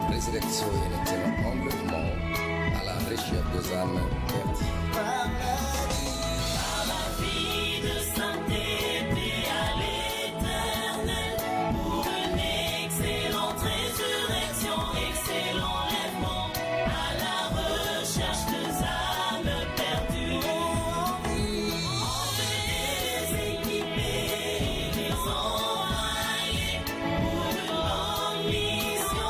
Résurrection et un excellent enlèvement à la recherche des âmes perdues. Par la vie de sainteté à l'éternel, pour une excellente résurrection, excellent enlèvement à la recherche des âmes perdues. Envoyez les équipés et les envoyer pour une longue mission.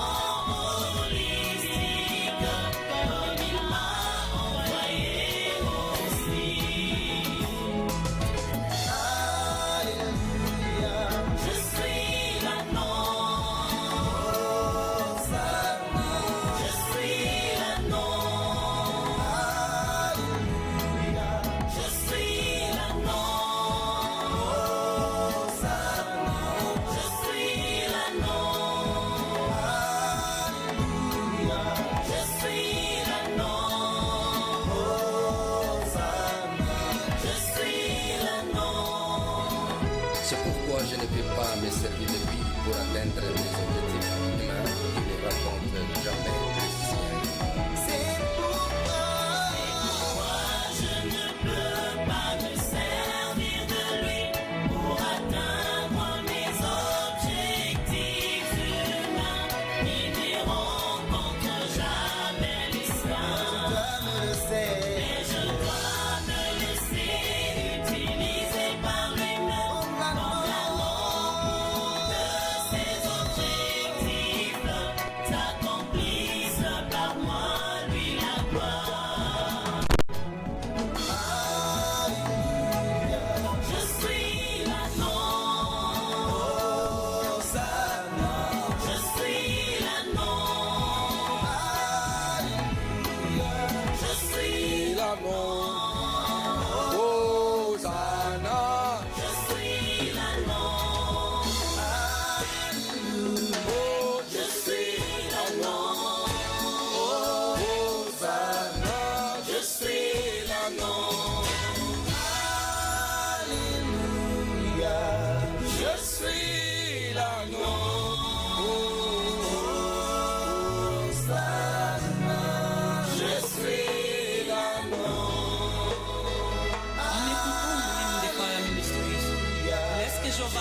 C'est pourquoi je ne peux pas me servir de lui pour atteindre mes objectifs humains qui ne rencontrent jamais les siens. C'est pourquoi je ne peux pas me servir de lui pour atteindre mes objectifs humains qui ne rencontrent jamais les siens. Et je dois me laisser utiliser par lui-même.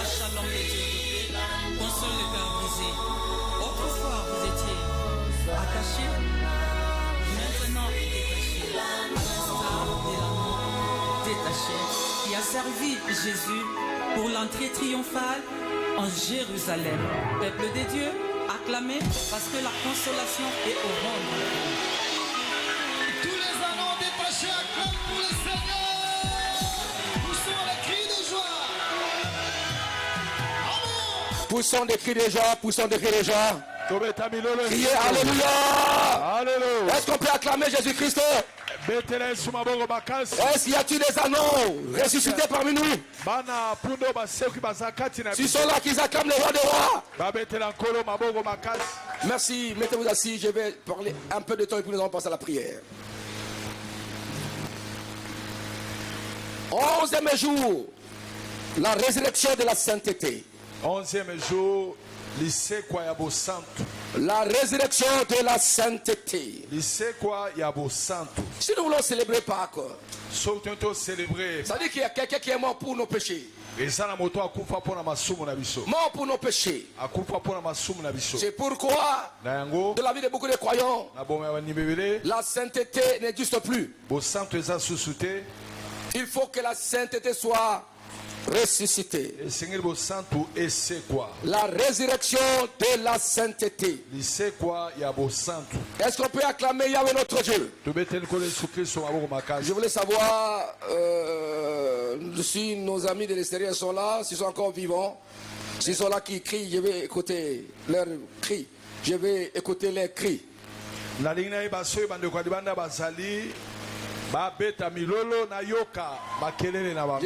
Shalom de Dieu, console le cœur brisé. Autrefois vous étiez attachés, maintenant détachés. À l'instar de l'amour détaché qui a servi Jésus pour l'entrée triomphale en Jérusalem. Peuple de Dieu, acclamez parce que la consolation est au monde. Tous les anneaux détachés acclament pour le Seigneur. Poussons des cris de joie, poussons des cris de joie. Criez Alléluia. Alléluia. Est-ce qu'on peut acclamer Jésus-Christ? Est-ce qu'il y a-t-il des anneaux ressuscités parmi nous? Si sont là qu'ils acclament le roi des rois. Merci, mettez-vous assis, je vais parler un peu de temps et puis nous allons passer à la prière. 11e jour, la résurrection de la sainteté. 11e jour, la résurrection de la sainteté. Si nous voulons célébrer Pâques, ça veut dire qu'il y a quelqu'un qui est mort pour nos péchés. Mort pour nos péchés. C'est pourquoi, de la vie de beaucoup de croyants, la sainteté n'existe plus. Il faut que la sainteté soit ressuscité. La résurrection de la sainteté. Est-ce qu'on peut acclamer Yahweh notre Dieu? Je voulais savoir si nos amis de l'extérieur sont là, s'ils sont encore vivants. S'ils sont là qui crient, je vais écouter leurs cris. Je vais écouter leurs cris. Je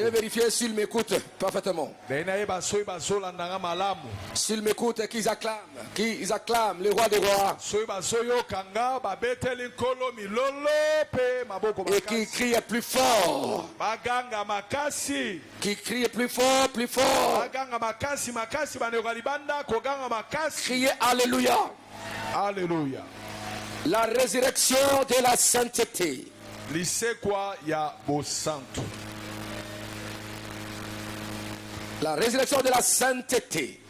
vais vérifier s'ils m'écoutent parfaitement. S'ils m'écoutent et qu'ils acclament le roi des rois. Et qu'ils crient plus fort. Qui crient plus fort, plus fort. Criez Alléluia. Alléluia. La résurrection de la sainteté. La résurrection de la sainteté.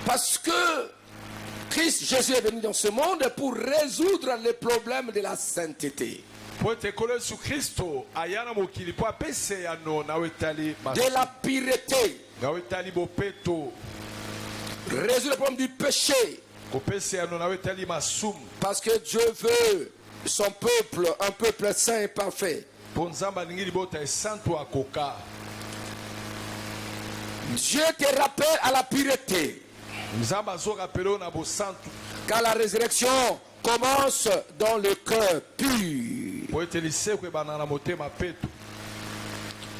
Parce que Christ Jésus est venu dans ce monde pour résoudre les problèmes de la sainteté. De la pureté. Résoudre le problème du péché. Parce que Dieu veut son peuple, un peuple saint et parfait. Dieu te rappelle à la pureté. Car la résurrection commence dans le cœur pur.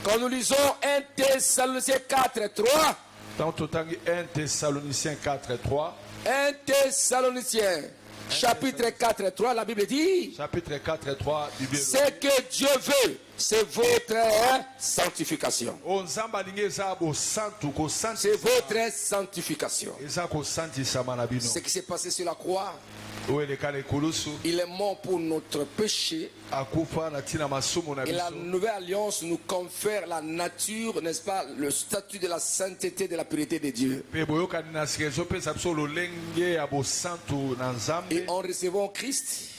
Quand nous lisons 1 Thessaloniciens 4:3. 1 Thessaloniciens 4:3. 1 Thessaloniciens chapitre 4:3, la Bible dit, chapitre 4:3, ce que Dieu veut, c'est votre sanctification. C'est votre sanctification. Ce qui s'est passé sur la croix, il est mort pour notre péché. Et la nouvelle alliance nous confère la nature, n'est-ce pas, le statut de la sainteté, de la pureté de Dieu. Et en recevant Christ,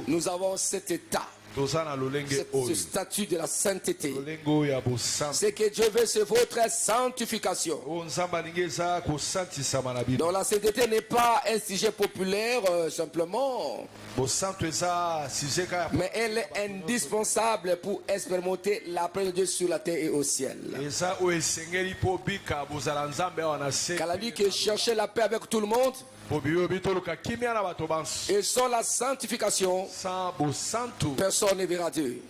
nous avons cet état. Ce statut de la sainteté. Ce que Dieu veut, c'est votre sanctification. Donc la sainteté n'est pas un sujet populaire simplement, mais elle est indispensable pour expérimenter la présence de Dieu sur la terre et au ciel. Car la vie qui cherchait la paix avec tout le monde, et sans la sanctification, personne ne verra Dieu.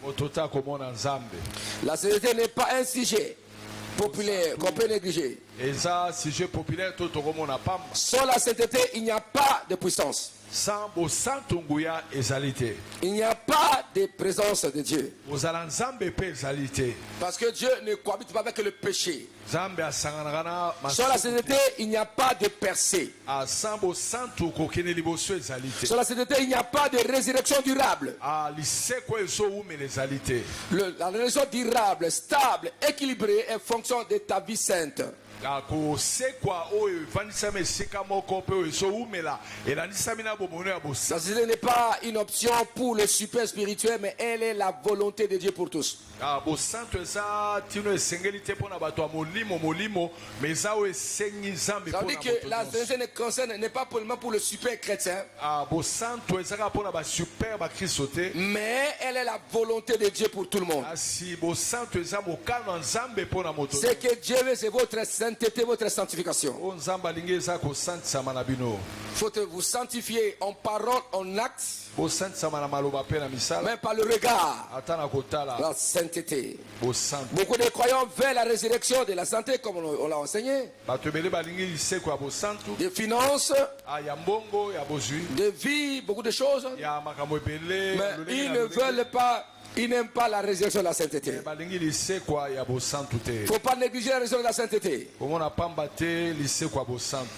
La sainteté n'est pas un sujet populaire qu'on peut négliger. Sans la sainteté, il n'y a pas de puissance. Il n'y a pas de présence de Dieu. Parce que Dieu ne cohabite pas avec le péché. Sans la sainteté, il n'y a pas de percée. Sans la sainteté, il n'y a pas de résurrection durable. La résurrection durable, stable, équilibrée est fonction de ta vie sainte. La sainteté n'est pas une option pour le super spirituel, mais elle est la volonté de Dieu pour tous. Ça veut dire que la sainteté n'est pas seulement pour le super chrétien, mais elle est la volonté de Dieu pour tout le monde. Ce que Dieu veut, c'est votre sainteté, votre sanctification. Il faut vous sanctifier en parole, en acte, même par le regard. La sainteté. Beaucoup de croyants veulent la résurrection de la santé, comme on l'a enseigné. Des finances, de vie, beaucoup de choses. Mais ils ne veulent pas. Ils n'aiment pas la résurrection de la sainteté. Il ne faut pas négliger la résurrection de la sainteté.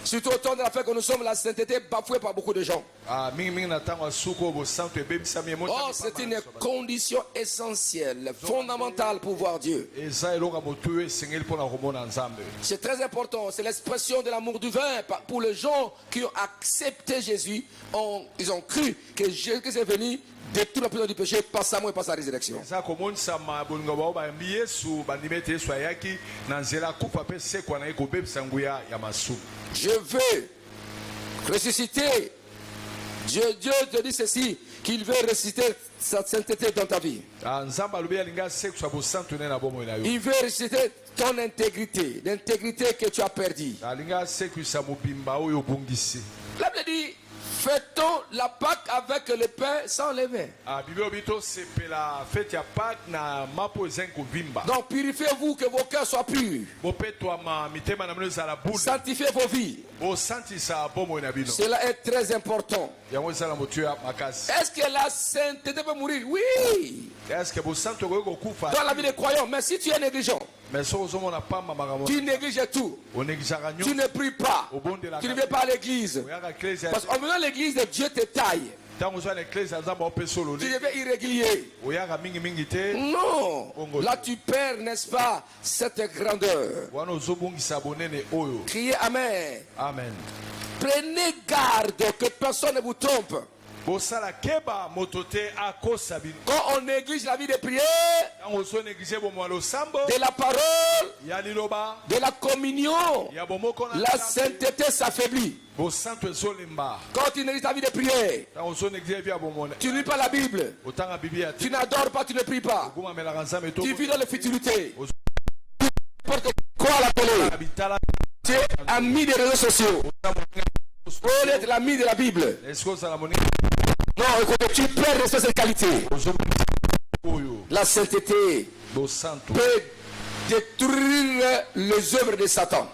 Surtout au temps de la fête que nous sommes, la sainteté bafouée par beaucoup de gens. Oh, c'est une condition essentielle, fondamentale pour voir Dieu. C'est très important. C'est l'expression de l'amour du vin. Pour les gens qui ont accepté Jésus, ils ont cru que Jésus est venu détruire la puissance du péché par sa mort et par sa résurrection. Je veux ressusciter. Dieu te dit ceci, qu'il veut ressusciter sa sainteté dans ta vie. Il veut ressusciter ton intégrité, l'intégrité que tu as perdue. La Bible dit, fait-on la Pâque avec le pain sans levain? Donc purifiez-vous que vos cœurs soient purs. Sanctifiez vos vies. Cela est très important. Est-ce que la sainteté peut mourir? Oui. Dans la vie des croyants. Mais si tu es négligent, tu négliges tout. Tu ne pries pas. Tu ne viens pas à l'église. Parce qu'en venant à l'église, Dieu te taille. Tu deviens irrégulier. Non. Là tu perds, n'est-ce pas, cette grandeur. Criez Amen. Amen. Prenez garde que personne ne vous trompe. Quand on néglige la vie de prière, de la parole, de la communion, la sainteté s'affaiblit. Quand tu négliges la vie de prière, tu ne lis pas la Bible, tu n'adores pas, tu ne pries pas, tu vis dans la futilité, n'importe quoi à la télé, tu es ami des réseaux sociaux, au lieu d'être l'ami de la Bible. Non, écoute, tu perds de cette qualité. La sainteté peut détruire les œuvres de Satan.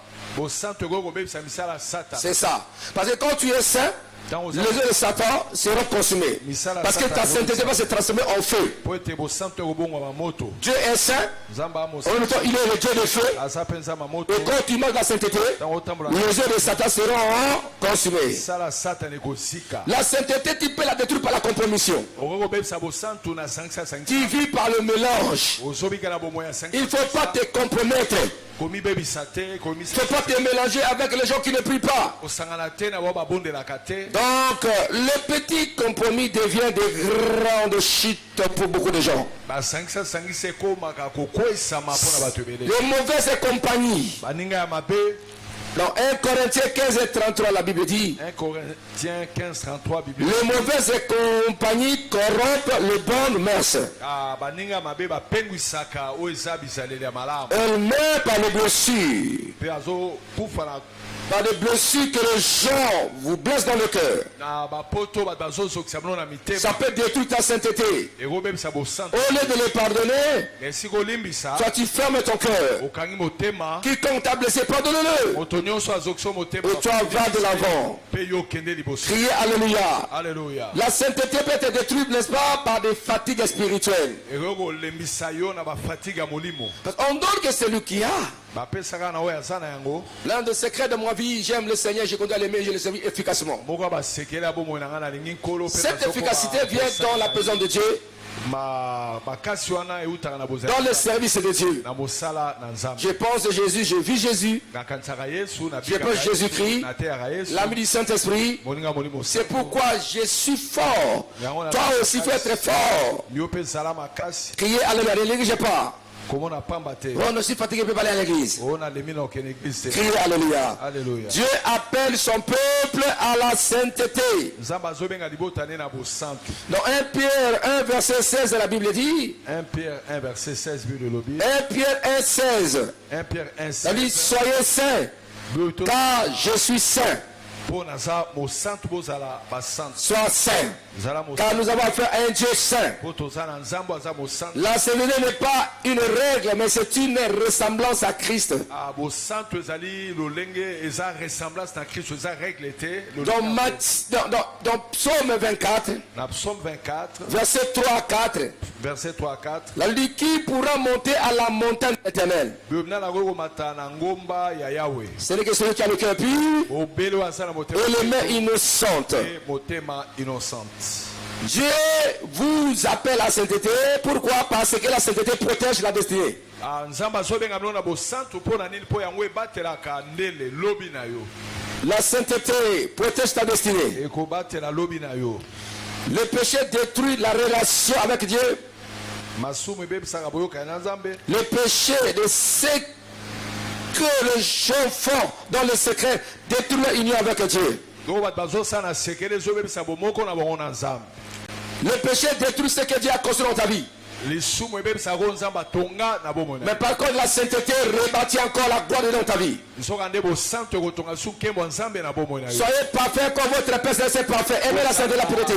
C'est ça. Parce que quand tu es saint, les œuvres de Satan seront consumées. Parce que ta sainteté va se transformer en feu. Dieu est saint. En même temps, il est le Dieu de feu. Et quand tu manques la sainteté, les œuvres de Satan seront consumées. La sainteté, tu peux la détruire par la compromission. Tu vis par le mélange. Il ne faut pas te compromettre. Il ne faut pas te mélanger avec les gens qui ne prient pas. Donc, le petit compromis devient de grandes chutes pour beaucoup de gens. Les mauvaises compagnies. Dans 1 Corinthiens 15 et 33, la Bible dit, 1 Corinthiens 15, 33, Bible les mauvaises compagnies corrompent les bonnes mœurs. Elles meurent par les blessures. Par des blessures que les gens vous blessent dans le cœur. Ça peut détruire ta sainteté. Au lieu de les pardonner, toi tu fermes ton cœur. Quiconque t'a blessé, pardonne-le. Et toi va de l'avant. Criez Alléluia. Alléluia. La sainteté peut être détruite, n'est-ce pas, par des fatigues spirituelles. Parce qu'on donne que c'est lui qui a. L'un des secrets de ma vie, j'aime le Seigneur, je continue à l'aimer, je le servis efficacement. Cette efficacité vient dans la présence de Dieu, dans le service de Dieu. Je pense à Jésus, je vis Jésus, je pense Jésus-Christ, l'ami du Saint-Esprit. C'est pourquoi je suis fort. Toi aussi il faut être fort. Criez Alléluia, ne négligez pas. On ne suis fatigué, peut pas aller à l'église. Criez Alléluia. Alléluia. Dieu appelle son peuple à la sainteté. Dans 1 Pierre 1 verset 16, la Bible dit, 1 Pierre 1 verset 16, 1 Pierre 1 16, 1 Pierre 1 16, ça dit soyez saints car je suis saint. Sois saint, car nous avons affaire à un Dieu saint. La sainteté n'est pas une règle, mais c'est une ressemblance à Christ. Dans Psaume 24, verset 3 à 4, la dit qui pourra monter à la montagne éternelle. C'est que celui qui a le cœur pur et les mains innocentes. Dieu vous appelle à la sainteté. Pourquoi? Parce que la sainteté protège la destinée. La sainteté protège ta destinée. Le péché détruit la relation avec Dieu. Le péché de ce que les gens font dans le secret détruit l'union avec Dieu. Le péché détruit ce que Dieu a construit dans ta vie. Mais par contre, la sainteté rebâtit encore la gloire dans ta vie. Soyez parfaits comme votre Père Céleste est parfait. Aimez la sainteté et la pureté.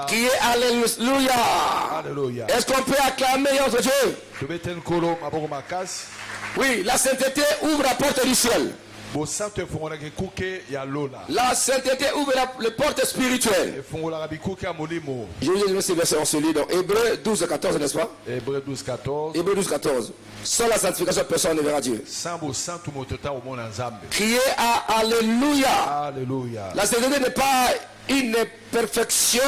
Criez Alléluia. Est-ce qu'on peut acclamer notre Dieu? Oui, la sainteté ouvre la porte du ciel. La sainteté ouvre les portes spirituelles. Je vais lire ce verset, on se lit dans Hébreux 12, 14, n'est-ce pas? Hébreux 12, 14. Hébreux 12, 14. Sans la sanctification, personne ne verra Dieu. Criez à Alléluia. Alléluia. La sainteté n'est pas une perfection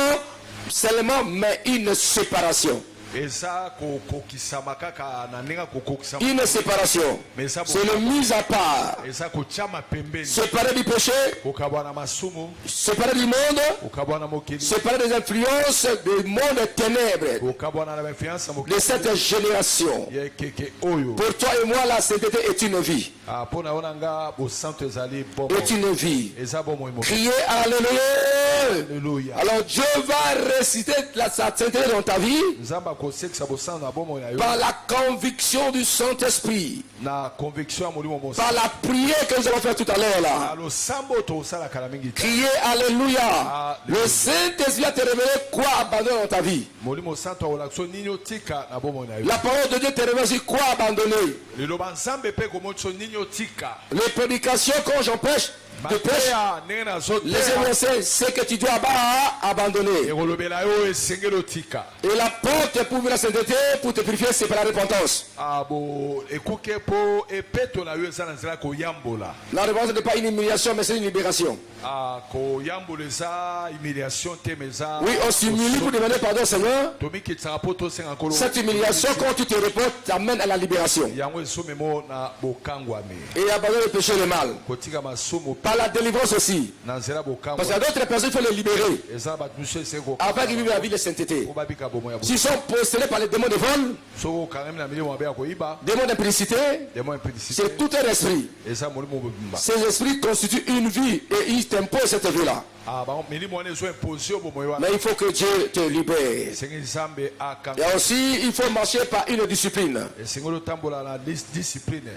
seulement, mais une séparation. Une séparation. C'est le mise à part. Séparé du péché. Séparé du monde. Séparé des influences du monde ténèbres. De cette génération. Pour toi et moi, la sainteté est une vie. Est une vie. Criez Alléluia. Alors Dieu va réciter la sainteté dans ta vie. Par la conviction du Saint-Esprit. Par la prière que nous allons faire tout à l'heure là. Criez Alléluia. Le Saint-Esprit va te révéler quoi abandonner dans ta vie. La parole de Dieu te révèle aussi quoi abandonner. Les prédications quand j'empêche de pêche, les énoncés, c'est que tu dois abandonner. Et la porte pour la sainteté, pour te purifier, c'est par la repentance. La repentance n'est pas une humiliation, mais c'est une libération. Oui, on s'humilie pour demander pardon, Seigneur. Cette humiliation, quand tu te repentes, t'amène à la libération. Et abandonner le péché et le mal. Par la délivrance aussi. Parce qu'il y a d'autres personnes, il faut les libérer. Afin qu'ils vivent la vie de sainteté. S'ils sont possédés par les démons de vol, démons d'impudicité, c'est tout un esprit. Ces esprits constituent une vie et ils t'imposent cette vie-là. Mais il faut que Dieu te libère. Et aussi, il faut marcher par une discipline.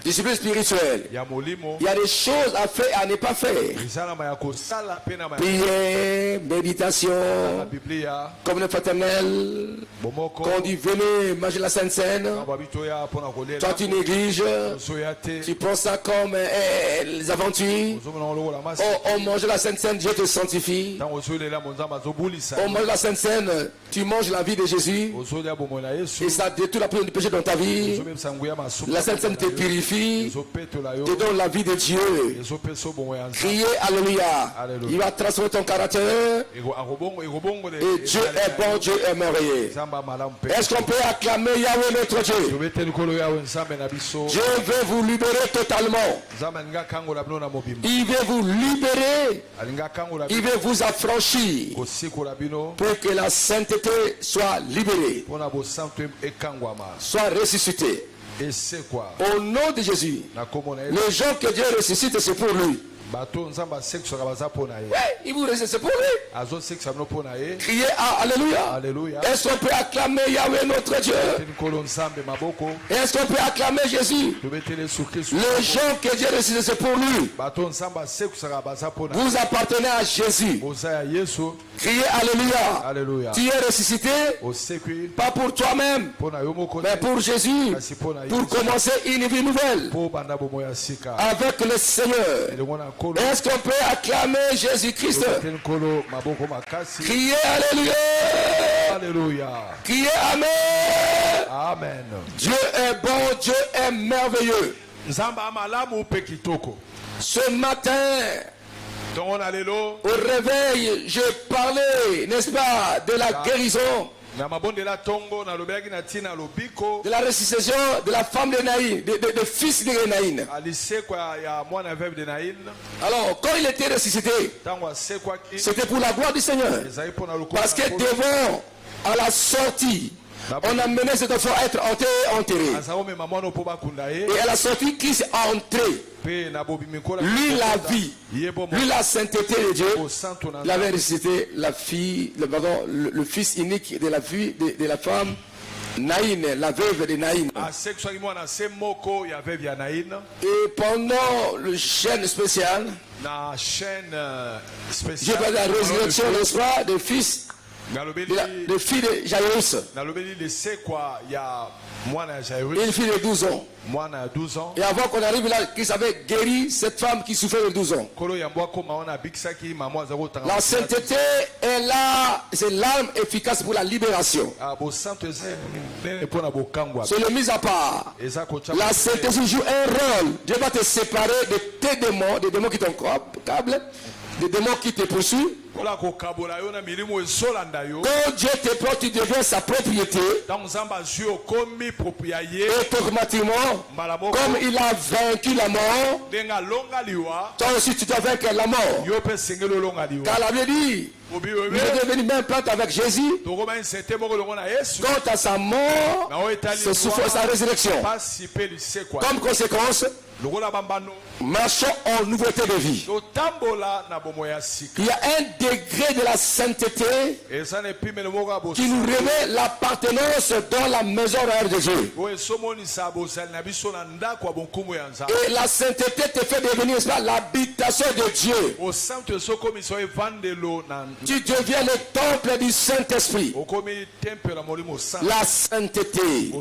Discipline spirituelle. Il y a des choses à faire et à ne pas faire. Prière, méditation, comme le fraternel. Quand on dit venez manger la Sainte Seine, toi tu négliges, tu prends ça comme les aventures. On mange la Sainte Seine, Dieu te sanctifie. On mange la Sainte Seine, tu manges la vie de Jésus. Et ça détruit la prison du péché dans ta vie. La Sainte Seine te purifie, te donne la vie de Dieu. Criez Alléluia. Il va transformer ton caractère. Et Dieu est bon, Dieu est merveilleux. Est-ce qu'on peut acclamer Yahweh notre Dieu? Dieu veut vous libérer totalement. Il veut vous libérer. Il veut vous affranchir pour que la sainteté soit libérée, soit ressuscitée. Au nom de Jésus, les gens que Dieu ressuscite, c'est pour lui. Il vous ressuscite, c'est pour lui. Criez Alléluia. Est-ce qu'on peut acclamer Yahweh notre Dieu? Est-ce qu'on peut acclamer Jésus? Les gens que Dieu ressuscite, c'est pour lui. Vous appartenez à Jésus. Criez Alléluia. Tu es ressuscité, pas pour toi-même, mais pour Jésus, pour commencer une vie nouvelle avec le Seigneur. Est-ce qu'on peut acclamer Jésus-Christ? Criez Alléluia. Criez Amen. Dieu est bon, Dieu est merveilleux. Ce matin, au réveil, je parlais, n'est-ce pas, de la guérison de la restitution de la femme de Naïn, de fils de Naïn. Alors, quand il était ressuscité, c'était pour la gloire du Seigneur. Parce que devant, à la sortie, on a mené cet enfant à être enterré. Et à la sortie, Christ est entré. Lui, la vie, lui, la sainteté de Dieu, il avait ressuscité la fille, le fils unique de la fille de la femme Naïn, la veuve de Naïn. Et pendant le jeûne spécial, Dieu va la résurrection, n'est-ce pas, des fils. Le fils de Jairus. Une fille de 12 ans. Et avant qu'on arrive là, Christ avait guéri cette femme qui souffrait de 12 ans. La sainteté est là, c'est l'arme efficace pour la libération. C'est le mis à part. La sainteté joue un rôle. Dieu va te séparer de tes démons, des démons qui t'encablent, des démons qui te poursuivent. Quand Dieu te prend, tu deviens sa propriété. Et automatiquement, comme il a vaincu la mort, toi aussi tu dois vaincre la mort. Car la Bible dit, il est devenu même plante avec Jésus. Quant à sa mort, sa résurrection. Comme conséquence, marchons en nouveauté de vie. Il y a un degré de la sainteté qui nous révèle l'appartenance dans la maison royale de Dieu. Et la sainteté te fait devenir l'habitation de Dieu. Tu deviens le temple du Saint-Esprit. La sainteté,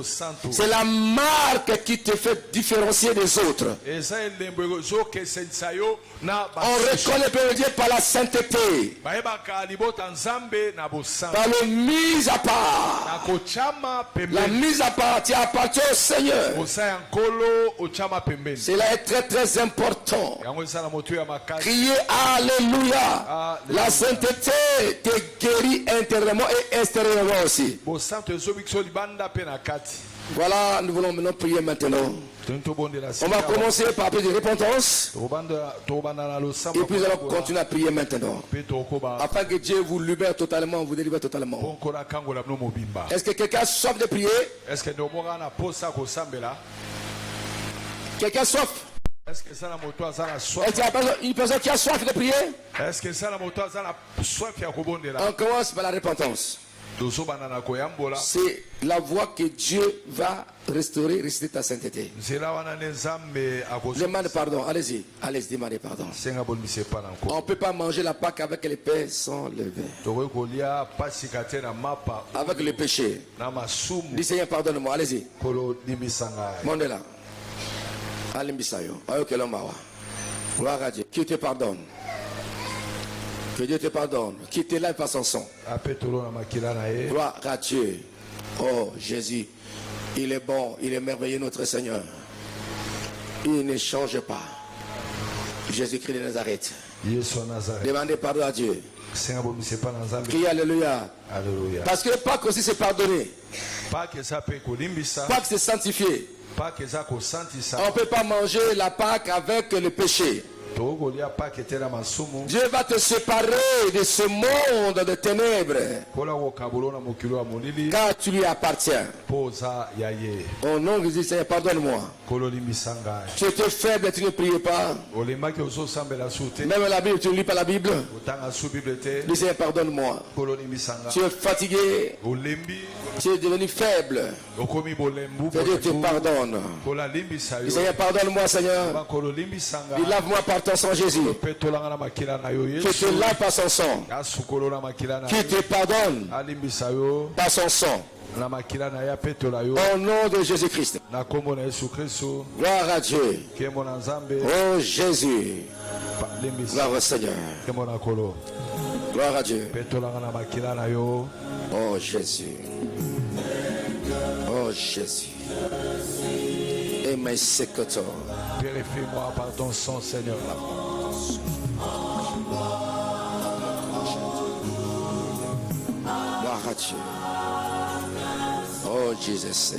c'est la marque qui te fait différencier des autres. On reconnaît Dieu par la sainteté, par le mise à part. La mise à part, tu appartiens au Seigneur. Cela est très très important. Criez Alléluia. La sainteté te guérit intérieurement et extérieurement aussi. Voilà, nous voulons maintenant prier maintenant. On va commencer par un peu de repentance. Et puis nous allons continuer à prier maintenant. Afin que Dieu vous libère totalement, vous délivre totalement. Est-ce que quelqu'un a soif de prier? Quelqu'un a soif? Est-ce qu'il y a une personne qui a soif de prier? On commence par la repentance. C'est la voie que Dieu va restaurer ta sainteté. Demande pardon, allez-y, demandez pardon. On ne peut pas manger la Pâque avec les pains sans levain. Avec le péché. Dis Seigneur, pardonne-moi, allez-y. Mondela. Gloire à Dieu. Qui te pardonne? Que Dieu te pardonne. Qui te lève par son sang. Gloire à Dieu. Oh Jésus, il est bon, il est merveilleux notre Seigneur. Il ne change pas. Jésus-Christ de Nazareth. Demandez pardon à Dieu. Criez Alléluia. Parce que Pâques aussi c'est pardonner. Pâques c'est sanctifier. On ne peut pas manger la Pâque avec le péché. Dieu va te séparer de ce monde de ténèbres. Car tu lui appartiens. Au nom de Jésus, Seigneur, pardonne-moi. Tu étais faible et tu ne priais pas. Même la Bible, tu ne lis pas la Bible. Dis Seigneur, pardonne-moi. Tu es fatigué. Tu es devenu faible. Que Dieu te pardonne. Dis Seigneur, pardonne-moi, Seigneur. Dis lave-moi par ton sang, Jésus. Qui te lave par son sang. Qui te pardonne par son sang. Au nom de Jésus-Christ. Gloire à Dieu. Oh Jésus. Gloire au Seigneur. Gloire à Dieu. Oh Jésus. Oh Jésus. Et mes secreteurs. Purifie-moi par ton sang, Seigneur. Gloire à à Dieu. Oh, Jesus.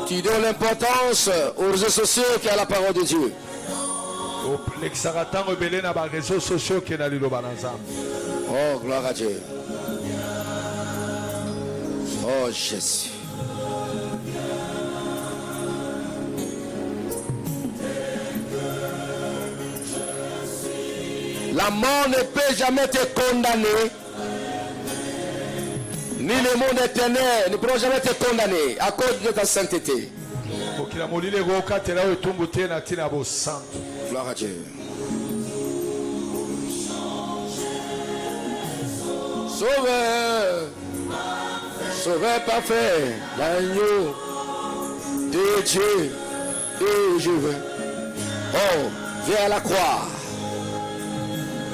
Tu donnes l'importance aux réseaux sociaux qui a la parole de Dieu. Oh, gloire à Dieu. Oh, Jésus. La mort ne peut jamais te condamner. Ni le monde éternel ne pourra jamais te condamner à cause de ta sainteté. Gloire à Dieu. Sauveur, Sauveur parfait, l'agneau de Dieu, et je veux. Oh, viens à la croix.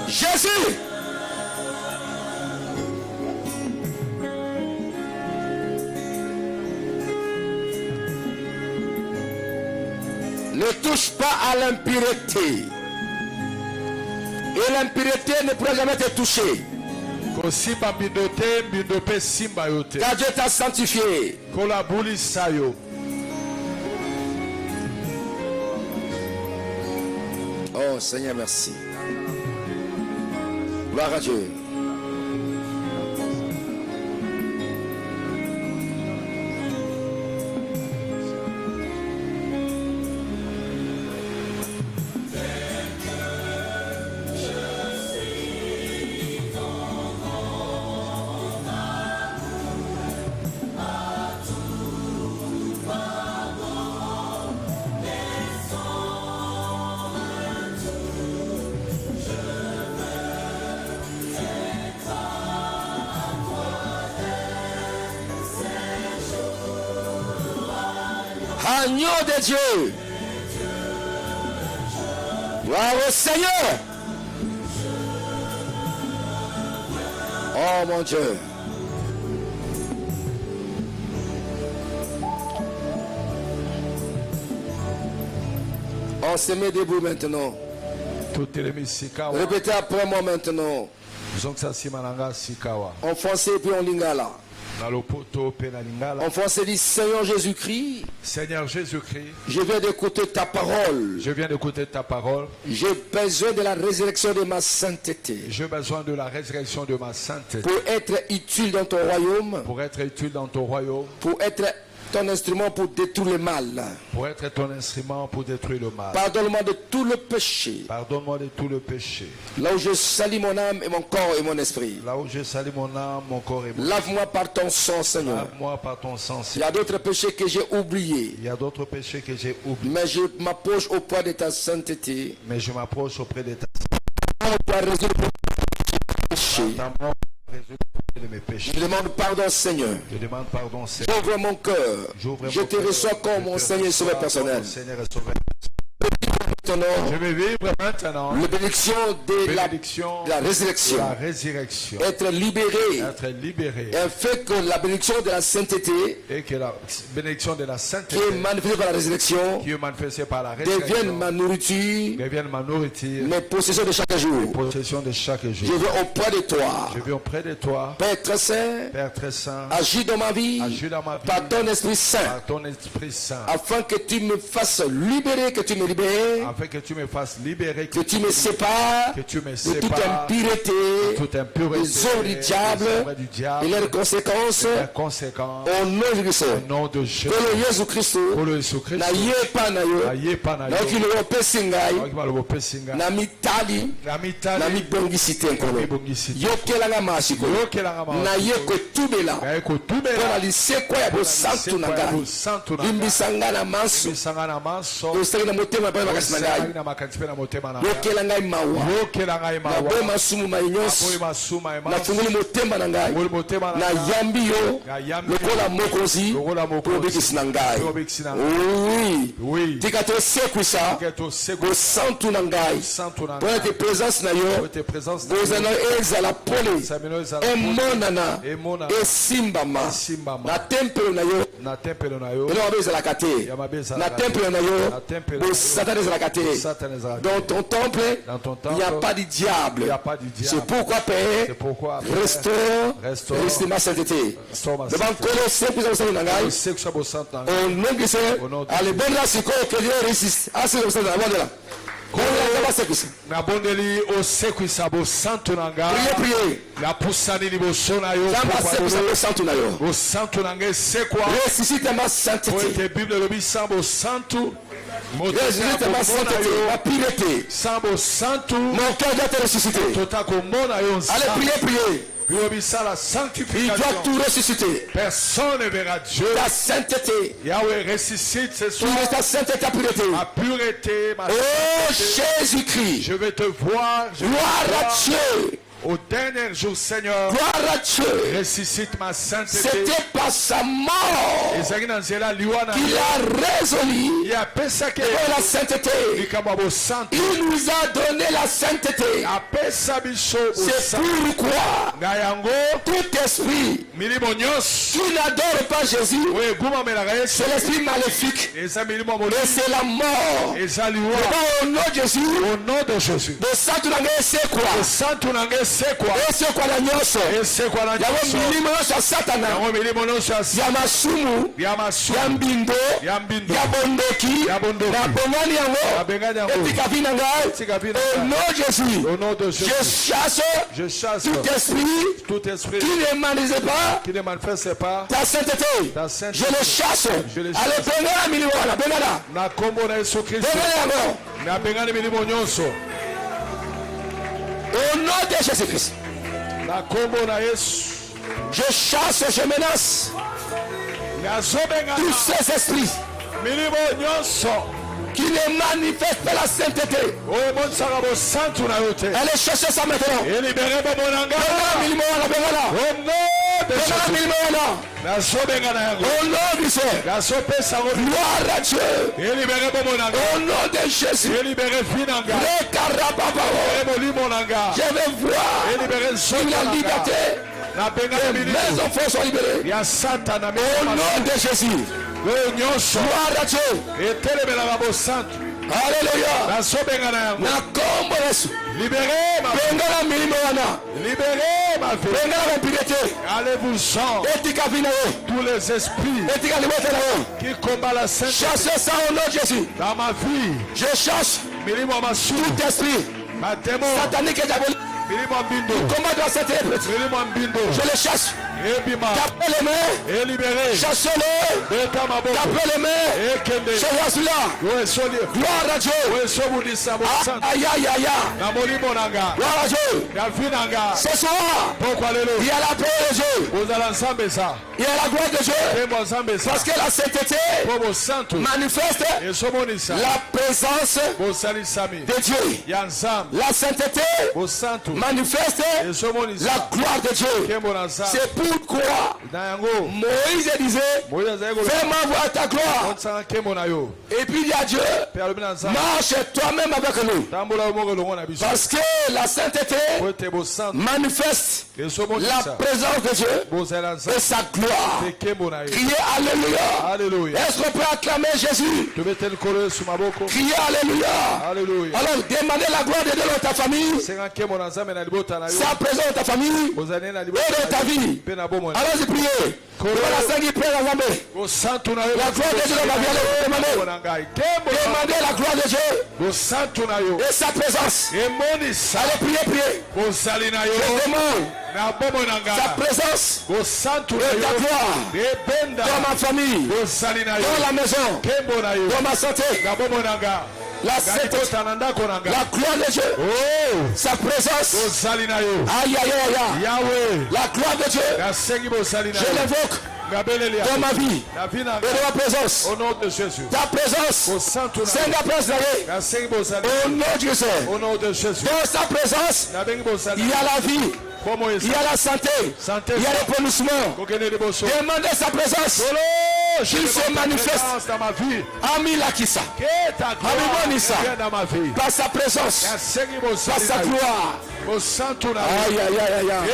Jésus. Ne touche pas à l'impureté. Et l'impureté ne pourra jamais te toucher. Car Dieu t'a sanctifié. Oh Seigneur, merci. Gloire à Dieu. Agneau de Dieu. Gloire au Seigneur. Oh mon Dieu. On se met debout maintenant. Répétez après moi maintenant. En français puis en lingala. En français dit Seigneur Jésus-Christ. Seigneur Jésus-Christ. Je viens d'écouter ta parole. Je viens d'écouter ta parole. J'ai besoin de la résurrection de ma sainteté. J'ai besoin de la résurrection de ma sainteté. Pour être utile dans ton royaume. Pour être utile dans ton royaume. Pour être ton instrument pour détruire le mal. Pour être ton instrument pour détruire le mal. Pardonne-moi de tout le péché. Pardonne-moi de tout le péché. Là où je salis mon âme et mon corps et mon esprit. Là où je salis mon âme, mon corps et mon esprit. Lave-moi par ton sang, Seigneur. Lave-moi par ton sang, Il Seigneur. y a d'autres péchés que j'ai oubliés. Il y a d'autres péchés que j'ai oubliés. Mais je m'approche auprès de ta sainteté. Mais je m'approche auprès de ta sainteté. De mes péchés. Je demande pardon, Seigneur. Je demande pardon, Seigneur. J'ouvre mon cœur. Je te reçois comme mon Seigneur et Sauveur personnel. Je vais vivre maintenant la bénédiction de la résurrection. Être libéré. Ainsi que la bénédiction de la sainteté. Et que la bénédiction de la sainteté. Qui est manifestée par la résurrection. Devienne ma nourriture. Mes possessions de chaque jour. Je viens auprès de toi. Père très saint. Agis dans ma vie. Par ton Esprit Saint. Afin que tu me fasses libérer, que tu me libères. Afin que tu me fasses libérer, que tu me sépares de toute impureté, des œuvres du diable et leurs conséquences, au nom de Jésus. Que le Jésus-Christ n'aille pas na qui le pesingai na mitali na mibongisite nkolo yokelanga masiko na yeko tubela na lisekwa ya bosantu na ngai limbisanga na manso osaki na motema pa makasi yokela ngai mawa naboyi masumu mai nyonso nafunguli motema na ngai nayambi yo lokola mokonzi po obikisi na ngai. Tika tosekwisa bosantu na ngai po ete présence na yo bozala ezala pole emonana esimbama na tempelo na yo eloko mabe ezalaka te na tempelo na yo bosatana ezalaka te raté. Dans ton temple, il n'y a pas de diable. C'est pourquoi, Père, restaure ma sainteté. Au nom de Seigneur, allez, bonne la secours, que Dieu résiste. Ah, c'est comme ça, la bonne là. Priez. Ressuscite ma sainteté. Ressuscite ma sainteté, ma pureté. Mon cœur doit être ressuscité. Allez, priez. Il doit tout ressusciter. Personne ne verra Dieu. Ta sainteté. Yahweh ressuscite ce soir. Ta sainteté, ta pureté. Ma pureté, ma oh Jésus-Christ. Je vais te voir. Gloire à Dieu. Au dernier jour, Seigneur, gloire à Dieu. Ressuscite ma sainteté. C'était par sa mort qu'il a résolu la sainteté. Il nous a donné la sainteté. C'est pourquoi tout esprit qui n'adore pas Jésus, c'est l'esprit maléfique. Et c'est la mort. Au nom de Jésus. De Saint-Tunangé, c'est quoi? C'est quoi la nyonso? Yamo milimo nyonso ya Satana, ya masumu, ya mbindo, ya bondoki, na bongani yango, etika vina ngai. Au nom de Jésus, je chasse tout esprit qui ne manifeste pas ta sainteté. Je le chasse. Allez, bengana milimo wana, bengana. Na kombo na Yesu Kristo. Na bengana milimo nyonso. Au nom de Jésus-Christ, je chasse, je menace tous ces esprits qui ne manifestent pas la sainteté. Allez chercher ça maintenant. Au nom du Seigneur, gloire à Dieu. Au nom de Jésus, je vais voir la liberté. Les enfants sont libérés. Au nom de Jésus, gloire à Dieu. Alléluia. Libérez ma pureté. Allez-vous-en. Tous les esprits qui combattent la sainteté. Chassez ça au nom de Jésus. Dans ma vie, je chasse tout esprit satanique et diabolique. Combat dans cette épée. Je le chasse. Tapez les mains. Chassez-le. Tapez les mains. Je vois cela. Gloire à Dieu. Aïe aïe aïe. Gloire à Dieu. Ce soir, il y a la paix de Dieu. Il y a la gloire de Dieu. Parce que la sainteté manifeste la présence de Dieu. La sainteté manifeste la gloire de Dieu. C'est pourquoi Moïse disait, fais-moi voir ta gloire. Et puis il dit à Dieu, marche toi-même avec nous. Parce que la sainteté manifeste la présence de Dieu et sa gloire. Criez Alléluia. Est-ce qu'on peut acclamer Jésus? Criez Alléluia. Alors demandez la gloire de Dieu dans ta famille. Sa présence dans ta famille et dans ta vie. Allons-y prier. La gloire de Dieu dans ma vie. Demandez la gloire de Dieu et sa présence. Allez prier. Je demande sa présence et ta gloire dans ma famille, dans la maison, dans ma santé. La sainteté, la gloire de Dieu, sa présence, aïe aïe aïe, la gloire de Dieu, je l'évoque dans ma vie et dans ma présence. Au nom de Jésus. Ta présence, c'est la présence. Au nom de Jésus. Dans sa présence, il y a la vie. Il y a la santé, il y a l'épanouissement. Demandez sa présence. Il se manifeste. Ami Lakissa, Ami Monissa, par sa présence, par sa gloire. Aïe aïe aïe aïe.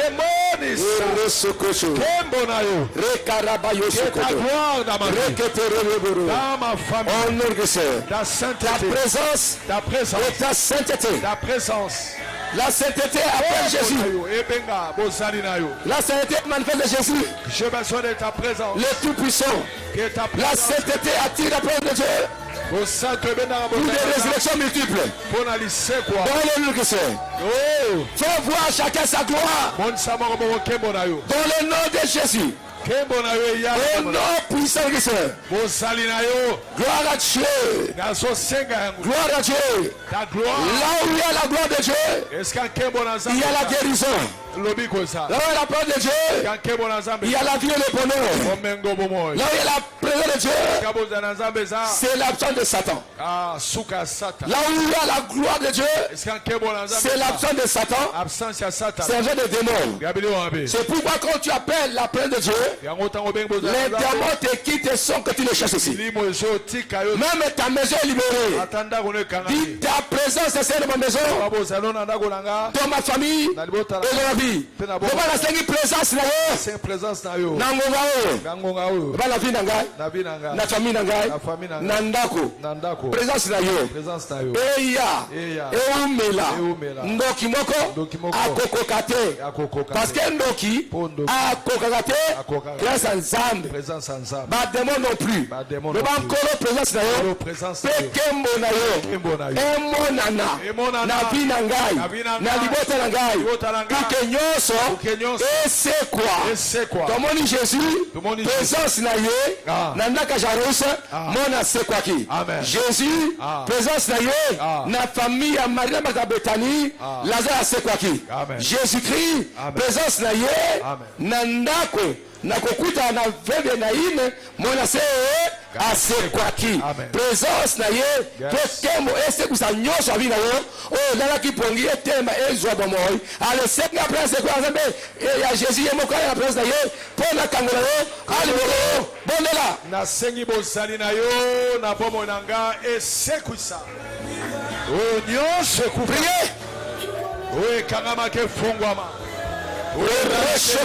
dans ma famille, ta présence et ta sainteté. La sainteté appelle Jésus. La sainteté manifeste Jésus. J'ai besoin de ta présence. Le Tout-Puissant. La sainteté attire la présence de Dieu. Pour des résurrections multiples. Dans le nom de Jésus. Fais voir chacun sa gloire. Dans le nom de Jésus. Au nom puissant de Jésus. Gloire à Dieu. Gloire à Dieu. Là où il y a la gloire de Dieu, il y a la guérison. Là où il y a la parole de Dieu, il y a la vie et le bonheur. Là où il y a la présence de Dieu, c'est l'absence de Satan. Là où il y a la gloire de Dieu, c'est l'absence de Satan. C'est un jeu de démons. C'est pourquoi quand tu appelles la présence de Dieu, les démons te quittent sans que tu les cherches ici. Même ta maison est libérée. Dis ta présence est celle de ma maison, dans ma famille et dans ma vie. Ne pas la sentir présence na yo. Nangonga o. Ba la vie nangai. Na famille nangai. Nandako. Présence na yo. Eya. Eumela. Ndoki moko. Akokokate. Parce que ndoki akokokate. Présence ensemble. Ba démon non plus. Ne pas encore présence na yo. Pekembo na yo. Emonana. Na vie nangai. Na libota nangai. Et c'est quoi? Tomoni Jésus, présence na ye, nandaka Jarousse, mona c'est quoi qui? Jésus, présence na ye, na famille à Maria Bethanie, Lazare c'est quoi qui? Jésus-Christ, présence na ye, nandako. Nakokuta na veve na ine mona se asekwaki présence na ye temo ese kusanyoso abina yo o lala kipongi etema ezwa bomoy ale senga prince kwa zambe ya Jésus yemoko ya prince na ye pona kangola yo ali bondela na sengi bozali na yo na bomo nanga esekuisa o nyoshe ku prier o kangama ke fungwama Jésus,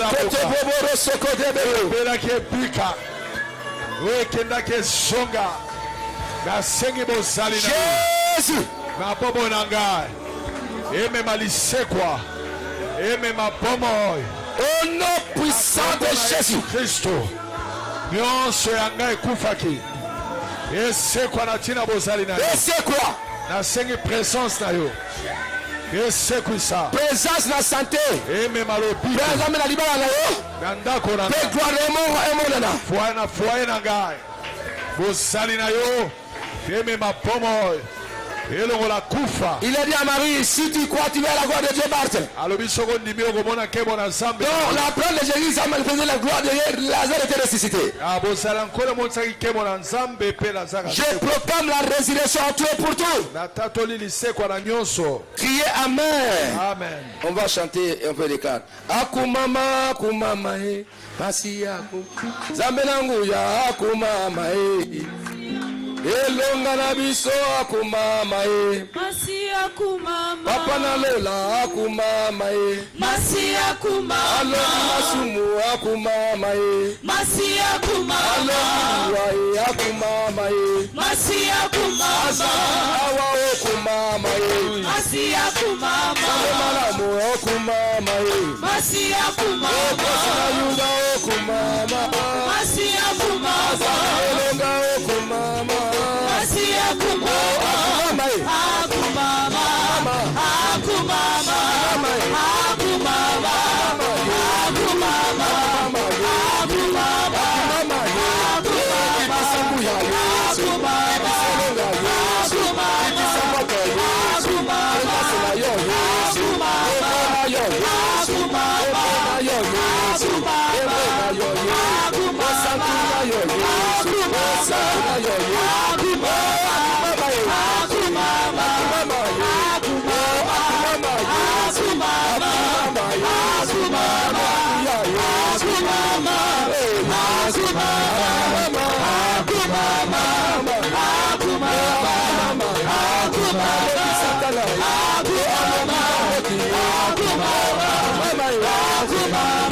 au nom puissant de Jésus Christ, et c'est quoi présence na santé présence na libala na yo foyer na ngai bosali na yo emema pomoy elongola kufa. Il a dit à Marie, si tu crois tu verras la gloire de Dieu, Marthe. Donc la preuve de Jésus a manifesté la gloire de Dieu, Lazare était ressuscité. Je proclame la résurrection en tout et pour tout. Criez Amen. Amen. On va chanter un peu les cartes. Akumama, akumama, pasi aku. Zambenangu ya akumama, elonga na biso akumama masi akumama papa na lela akumama masi akumama alobi masumu akumama masi akumama alobi akumama masi akumama awa akumama masi akumama malamu akumama masi akumama yuda akumama masi akumama elonga akumama Akumama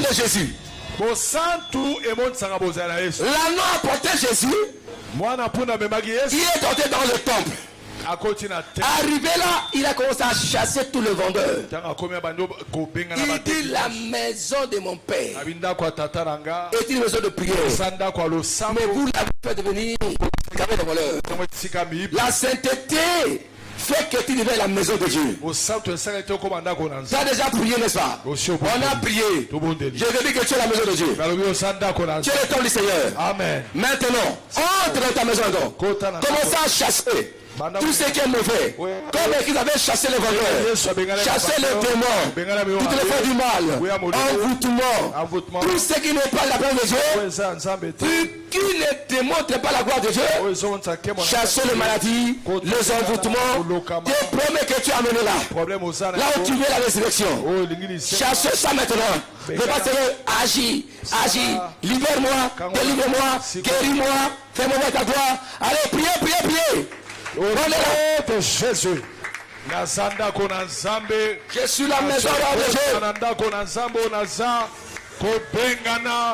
De Jésus. L'anneau a porté Jésus. Il est entré dans le temple. Arrivé là, il a commencé à chasser tous les vendeurs. Il dit la maison de mon père est une maison de prière. Mais vous l'avez fait devenir carré de voleurs. La sainteté fait que tu deviens la maison de Dieu. Tu as déjà prié, n'est-ce pas? On a prié. Je veux dire que tu es la maison de Dieu. Tu es le temple du Seigneur. Amen. Maintenant, entre dans ta maison. Commence à chasser tout ce qui est mauvais. Comme ils avaient chassé les vendeurs, chassé les démons, toutes les fois du mal, envoûtement, tout ce qui n'est pas la gloire de Dieu, qui ne démontre pas la gloire de Dieu, chasser les maladies, les envoûtements, des promesses que tu as amenés là, là où tu veux la résurrection. Chasser ça maintenant. Le pasteur agis, libère-moi, délivre-moi, guéris-moi, fais-moi ta gloire. Allez, priez. Au nom de Jésus. Je suis la maison de Dieu.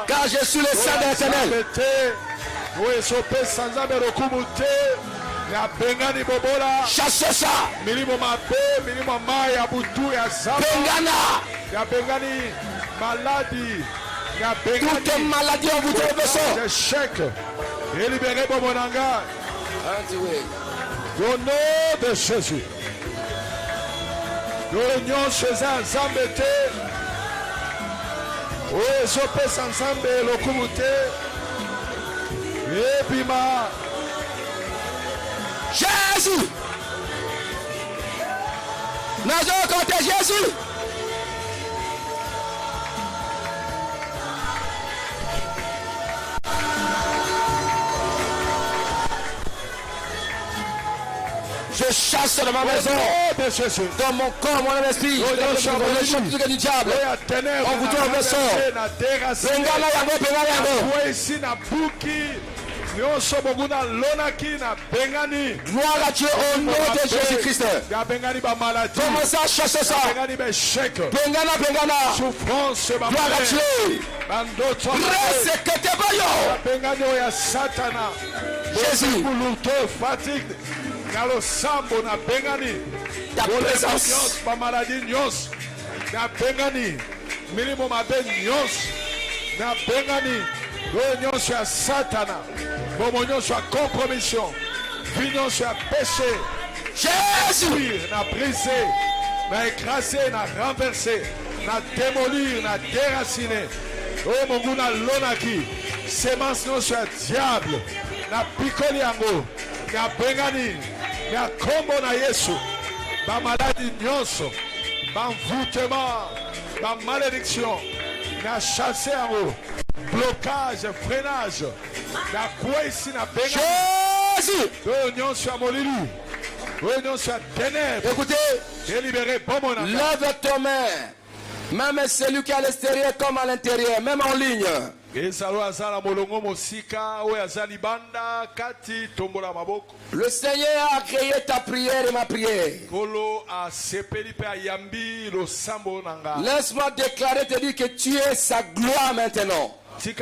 Car je suis le Saint de l'Éternel. Chassez ça. Toutes les maladies en vous au nom de Jésus. L'union chez ensemble était. Oui, je peux ensemble le comité. Et puis ma. Jésus. Nazo côté Jésus. Je chasse dans ma maison, dans mon corps, mon esprit, dans le champ du diable. On vous donne le sort. Bengala yango, bengala yango. Gloire à Dieu au nom de Jésus-Christ. Commencez à chasser ça. Bengala, bengala. Gloire à Dieu. Reste que te voyons. Jésus. Ta présence. Jésus. Na brisé, na écrasé, na renversé, na démolir, na déraciné. Oh mon Dieu, na lonaki. Semence non sur diable. Na picoli yango. Na bengani. Na kombo na Yesu. Ba maladie nyonso. Ba envoûtement. Ba malédiction. Na chassé yango. Blocage, freinage. Na quoi ici na bengani. Jésus. Oh nyonso ya molili. Oh nyonso ya ténèbres. Écoutez. Délibéré, bon mon ami. Lève ton main. Même celui qui est à l'extérieur comme à l'intérieur, même en ligne. Le Seigneur a créé ta prière et ma prière. Laisse-moi déclarer, te dire que tu es sa gloire maintenant. Tu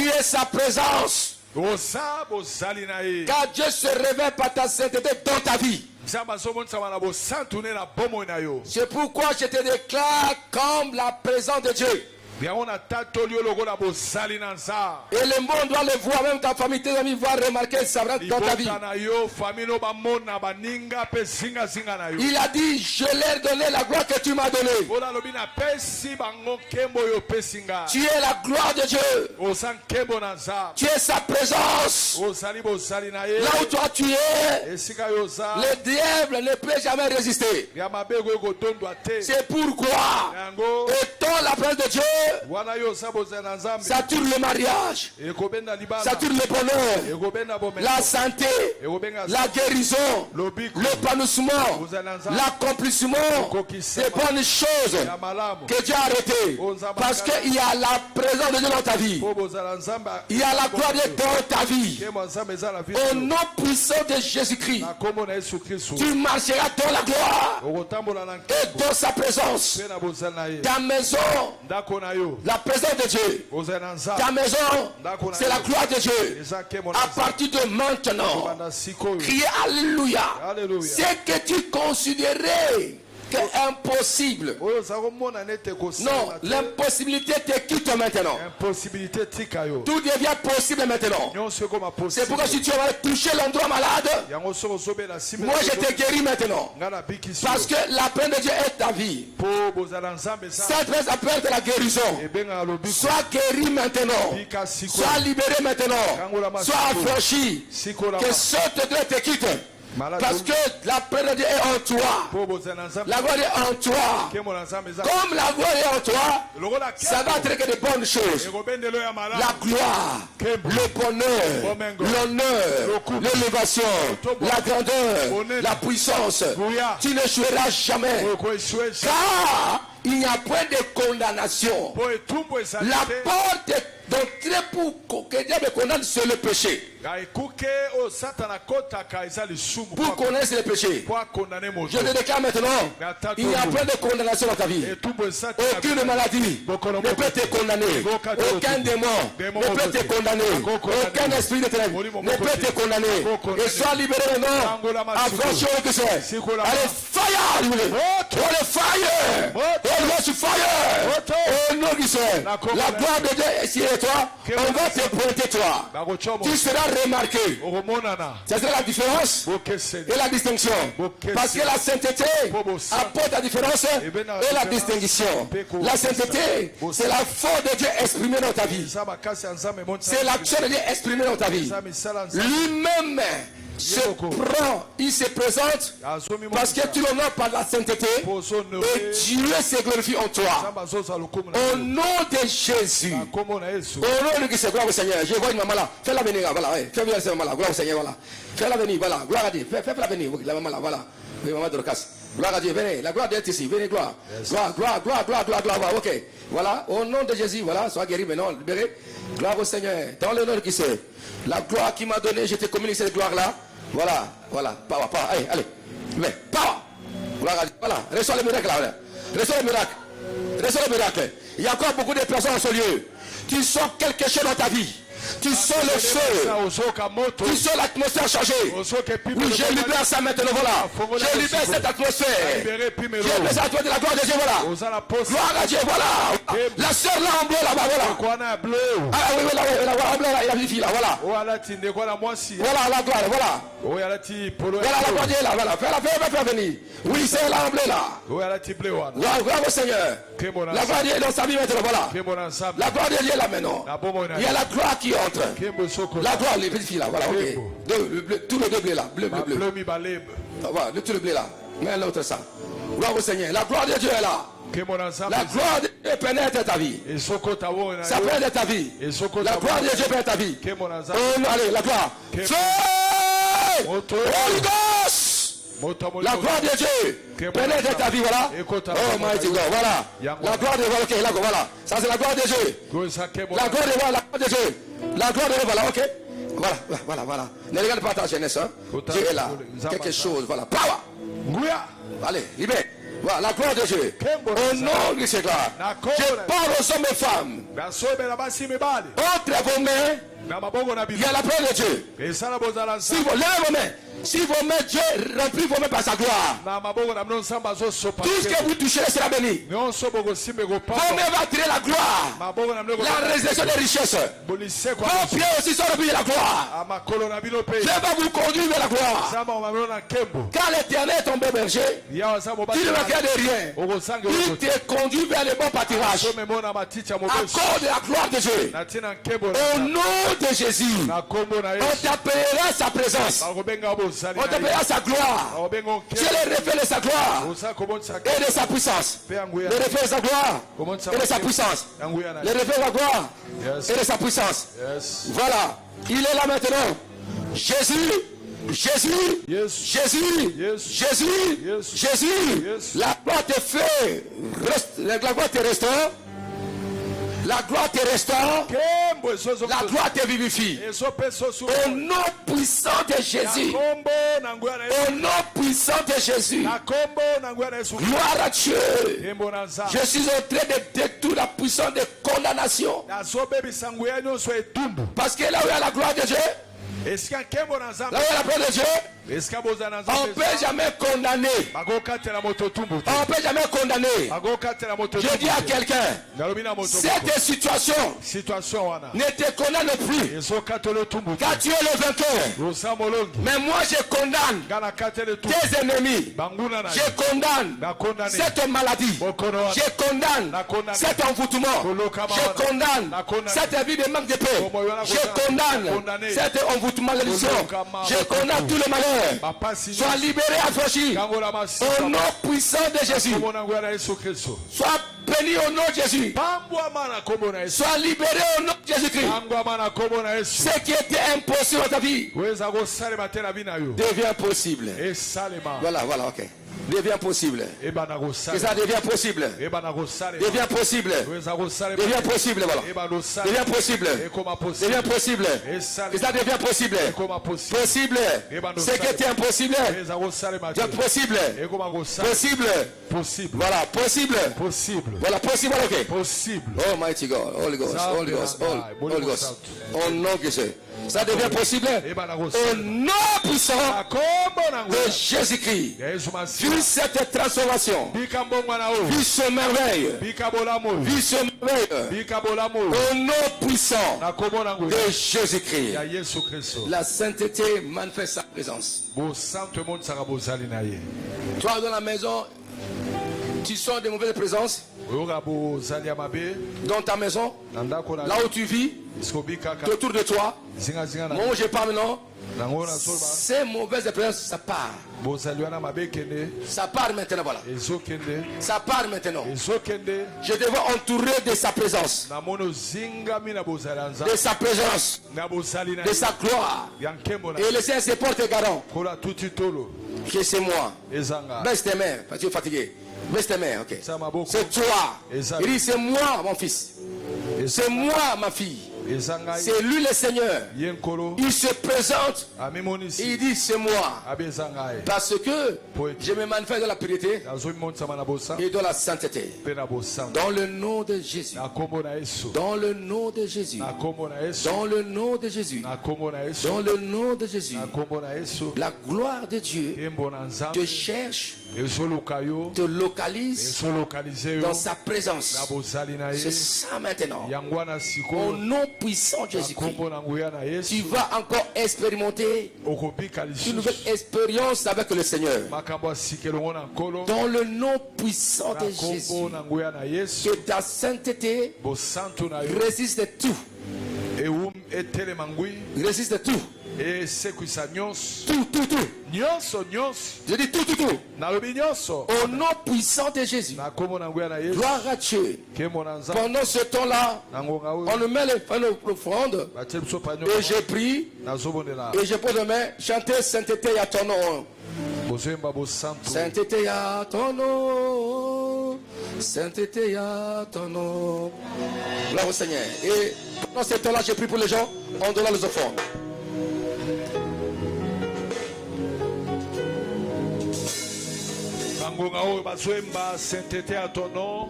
es sa présence. Car Dieu se révèle par ta sainteté dans ta vie. C'est pourquoi je te déclare comme la présence de Dieu. Et le monde doit le voir, même ta famille, tes amis vont remarquer ça dans ta vie. Il a dit, je leur donné la gloire que tu m'as donnée. Tu es la gloire de Dieu. Tu es sa présence. Là où toi tu es, le diable ne peut jamais résister. C'est pourquoi, étant la présence de Dieu, ça tue le mariage, ça tue le bonheur, la santé, la guérison, l'épanouissement, l'accomplissement des bonnes choses que Dieu a arrêtées. Parce qu'il y a la présence de Dieu dans ta vie. Il y a la gloire de Dieu dans ta vie. Au nom puissant de Jésus-Christ, tu marcheras dans la gloire et dans sa présence. Ta maison, la présence de Dieu. Ta maison, c'est la gloire de Dieu. À partir de maintenant, criez Alléluia. C'est que tu considérais impossible. Non, l'impossibilité te quitte maintenant. Tout devient possible maintenant. C'est pourquoi si tu vas toucher l'endroit malade, moi je te guéris maintenant. Parce que la peine de Dieu est ta vie. Cette pèse appelle de la guérison. Sois guéri maintenant. Sois libéré maintenant. Sois affranchi. Que ce te quitte. Parce que la paix de Dieu est en toi. La gloire est en toi. Comme la gloire est en toi, ça va être que de bonnes choses. La gloire, le bonheur, l'honneur, l'élévation, la grandeur, la puissance. Tu ne joueras jamais. Car il n'y a point de condamnation. La porte d'entrée pour que Dieu me condamne, c'est le péché. Pour connaître le péché, je te déclare maintenant, il n'y a pas de condamnation dans ta vie. Aucune maladie ne peut te condamner. Aucun démon ne peut te condamner. Aucun esprit de ténèbres ne peut te condamner. Et sois libéré maintenant. Affranchi au que c'est. Allez, fire! Allez, fire! Allez, fire! Au nom du Seigneur. La gloire de Dieu est sur toi. On va te pointer toi. Tu seras remarquer. C'est ça la différence et la distinction. Parce que la sainteté apporte la différence et la distinction. La sainteté, c'est la force de Dieu exprimée dans ta vie. C'est l'action de Dieu exprimée dans ta vie. Lui-même se prend, il se présente parce que tu l'honores par la sainteté et Dieu se glorifie en toi. Au nom de Jésus. Au nom de Christ, gloire au Seigneur. Je vois une maman là. Fais-la venir, voilà. Fais-la venir, maman là. Gloire au Seigneur, voilà. Fais-la venir, voilà. Gloire à Dieu. Fais-la venir, la maman là, voilà. Oui, maman de Dorcas. Gloire à Dieu, venez. La gloire est ici. Venez, gloire. Gloire. Ok. Voilà. Au nom de Jésus, voilà. Sois guéri maintenant. Libéré. Gloire au Seigneur. Dans le nom de Christ. La gloire qui m'a donné, je te communique cette gloire-là. Voilà. Power. Allez. Mais, power. Gloire à Dieu. Voilà. Reçois le miracle là. Reçois le miracle. Il y a encore beaucoup de personnes en ce lieu. Tu sens quelque chose dans ta vie. Tu sens le feu. Tu sens l'atmosphère changer. Oui, je libère ça maintenant, voilà. Je libère cette atmosphère. Je libère ça de la gloire de Dieu, voilà. Gloire à Dieu, voilà. La sœur là en bleu, là-bas, voilà. Ah oui, voilà, en bleu, là, il a une fille, là, voilà. Voilà, la gloire, voilà. Voilà, la gloire de Dieu, là, voilà. Fais-la venir. Oui, c'est là en bleu, là. Gloire au Seigneur. La gloire de Dieu est dans sa vie maintenant, voilà. La gloire de Dieu est là maintenant. Il y a la gloire qui entre. La gloire, les petites filles là, voilà, ok. Tous les deux bleus là, bleu. Voilà, tout le bleu là. Mais l'autre ça. Gloire au Seigneur. La gloire de Dieu est là. La gloire de Dieu pénètre ta vie. Ça pénètre ta vie. La gloire de Dieu pénètre ta vie. Allez, la gloire. Feu! Holy Ghost! La gloire de Dieu pénètre ta vie, voilà. Oh mighty God, voilà. La gloire de Dieu, ok, là, voilà. Ça c'est la gloire de Dieu. La gloire de Dieu. La gloire de Dieu, voilà, ok. Voilà. Ne regarde pas ta jeunesse, hein. Dieu est là. Quelque chose, voilà. Power. Allez, libère. Voilà, la gloire de Dieu. Au nom de Jésus, je parle aux hommes et femmes. Entre vos mains, il y a la gloire de Dieu. Si vous lèvez vos mains, si vos mains, Dieu remplit vos mains par sa gloire. Tout ce que vous touchez sera béni. Vos mains vont tirer la gloire. La résurrection des richesses. Vos pieds aussi sont remplis de la gloire. Je vais vous conduire vers la gloire. Car l'Éternel est ton bon berger. Tu ne regardes rien. Il te conduit vers le bon pâturage. À cause de la gloire de Dieu. Au nom de Jésus. On t'appellera sa présence. On t'appellera sa gloire. C'est le reflet de sa gloire et de sa puissance. Le reflet de sa gloire et de sa puissance. Le reflet de sa gloire et de sa puissance. Voilà. Il est là maintenant. Jésus. La gloire te fait. La gloire te restaure. La gloire te restaure. La gloire te vivifie. Au nom puissant de Jésus. Au nom puissant de Jésus. Gloire à Dieu. Je suis en train de détruire la puissance de condamnation. Parce que là où il y a la gloire de Dieu, là où il y a la gloire de Dieu, on ne peut jamais condamner. On ne peut jamais condamner. Je dis à quelqu'un, cette situation ne te condamne plus. Car tu es le vainqueur. Mais moi je condamne tes ennemis. Je condamne cette maladie. Je condamne cet envoûtement. Je condamne cette vie de manque de paix. Je condamne cet envoûtement religieux. Je condamne tout le malheur. Sois libéré, affranchi. Au nom puissant de Jésus. Sois béni au nom de Jésus. Sois libéré au nom de Jésus-Christ. Ce qui était impossible dans ta vie devient possible. Voilà, ok. Devient possible. Que ça devient possible. Devient possible. Devient possible. Voilà. Devient possible. Devient possible. Que ça devient possible. Possible. Ce qui était impossible. Possible. Possible. Voilà. Possible. Voilà. Possible. Ok. Oh mighty God. Holy Ghost. Oh non que c'est. Ça devient possible au nom puissant de Jésus-Christ. Tu Vis cette transformation. Vis ce merveille. Vis ce merveille. Au nom puissant de Jésus-Christ. La sainteté manifeste sa présence. Toi dans la maison, tu sens des mauvaises présences. Dans ta maison, là où tu vis, autour de toi, moi où je parle maintenant, ces mauvaises présences, ça part. Ça part maintenant, voilà. Ça part maintenant. Je devais entourer de sa présence. De sa présence. De sa gloire. Et le Seigneur se porte garant. Que c'est moi. Baisse tes mains, parce que tu es fatigué. Baisse tes mains, ok. C'est toi. Il dit, c'est moi, mon fils. C'est moi, ma fille. C'est lui le Seigneur. Il se présente. Il dit c'est moi. Parce que je me manifeste dans la pureté et dans la sainteté. Dans le nom de Jésus. Dans le nom de Jésus. Dans le nom de Jésus. Dans le nom de Jésus. La gloire de Dieu te cherche, te localise dans sa présence. C'est ça maintenant. Au nom puissant de Jésus-Christ, tu vas encore expérimenter une nouvelle expérience avec le Seigneur. Dans le nom puissant de Jésus, que ta sainteté résiste tout. Résiste tout. Et c'est que ça tout. Je dis tout. Au nom puissant de Jésus. Gloire à Dieu. Pendant ce temps-là, on nous met l'offrande. Et je prie. Et je pose les mains. Chantez sainteté à ton nom. Sainteté à ton nom. Sainteté à ton nom. Gloire au Seigneur. Et pendant ce temps-là, je prie pour les gens. On donne les offrandes. Sainteté à ton nom.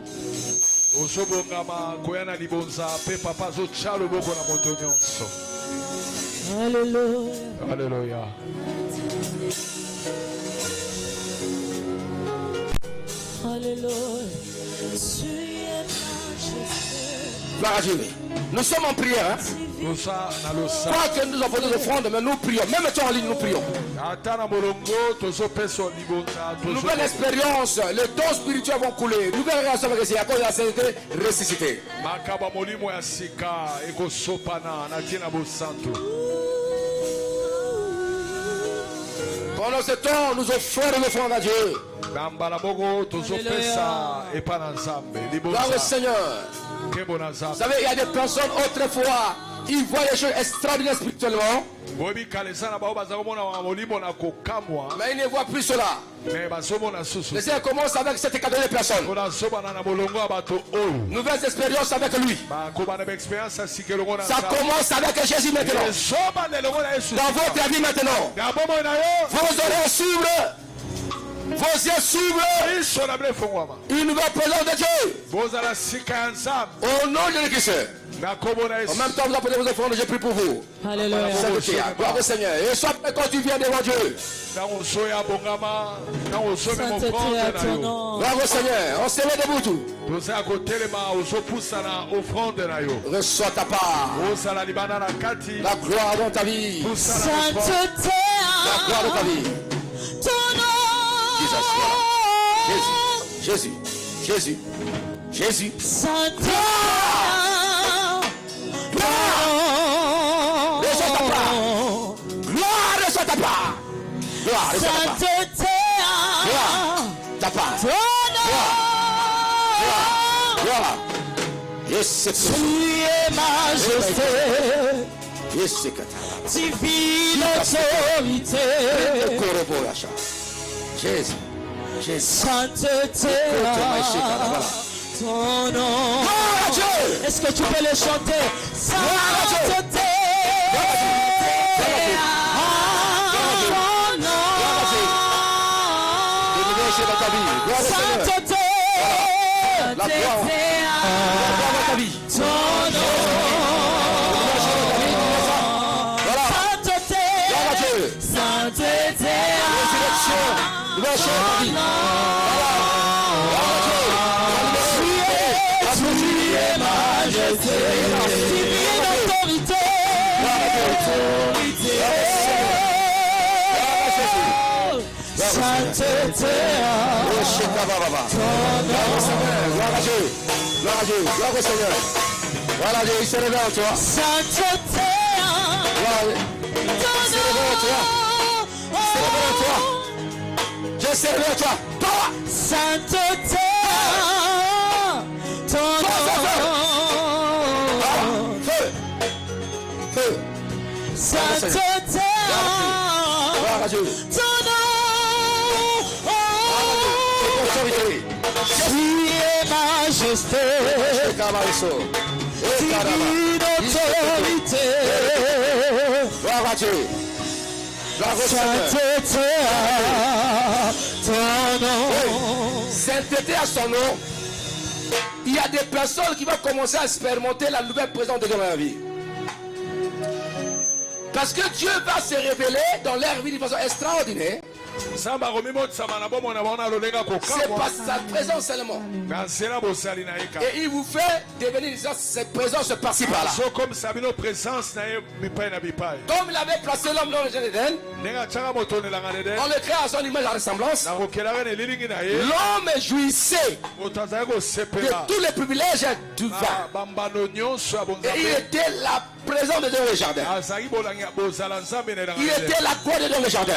Alléluia. Alléluia. Alléluia. Nous sommes en prière. Hein? Pas que nous avons des offrandes, mais nous prions. Même toi en ligne, nous prions. Nouvelle expérience. Les dons spirituels vont couler. Nouvelle relation avec le Seigneur. À cause de la sainteté ressuscité. Pendant ce temps, nous offrons les offrandes à Dieu. Gloire au Seigneur. Vous savez, il y a des personnes autrefois, ils voient des choses extraordinaires spirituellement, mais ils ne voient plus cela. Le Seigneur commence avec cette catégorie de personnes. Nouvelles expériences avec lui. Ça commence avec Jésus maintenant. Dans votre vie maintenant. Vos oreilles s'ouvrent. Vos yeux s'ouvrent. Une nouvelle présence de Dieu. Au nom de Christ. En même temps, vous appelez vos offrandes, je prie pour vous. Alléluia. Gloire au Seigneur. Et sois prêt quand tu viens devant Dieu. Sainteté à ton nom. Gloire au Seigneur. On se met debout tout. Reçois ta part. La gloire dans ta vie. Sainteté La gloire dans ta vie. ton nom. Jésus. Sainteté. Gloire, reçois ta part. Gloire, Sainteté. ta part. Gloire. Yes, tu es majesté. Yes, divine autorité. Jésus. Sainteté ton nom. Est-ce que tu peux le chanter? Sainteté ton nom. Sainteté ton nom. Sainteté. Gloire au Seigneur. Voilà Dieu, il se révèle en toi. Sainteté. Dieu se révèle en toi. Sainteté. Feu. Sainteté. Gloire à Dieu. Majesté, divine autorité, gloire à Dieu, sainteté à ton nom. Sainteté à son nom. Il y a des personnes qui vont commencer à expérimenter la nouvelle présence de Dieu dans la vie. Parce que Dieu va se révéler dans leur vie de façon extraordinaire. C'est par sa présence seulement. Et il vous fait devenir cette présence par-ci par-là. Comme il avait placé l'homme dans le jardin d'Éden, on le crée à son image et à ressemblance. L'homme jouissait de tous les privilèges du vin. Et il était la présence de Dieu dans le jardin. Il était la gloire de Dieu dans le jardin.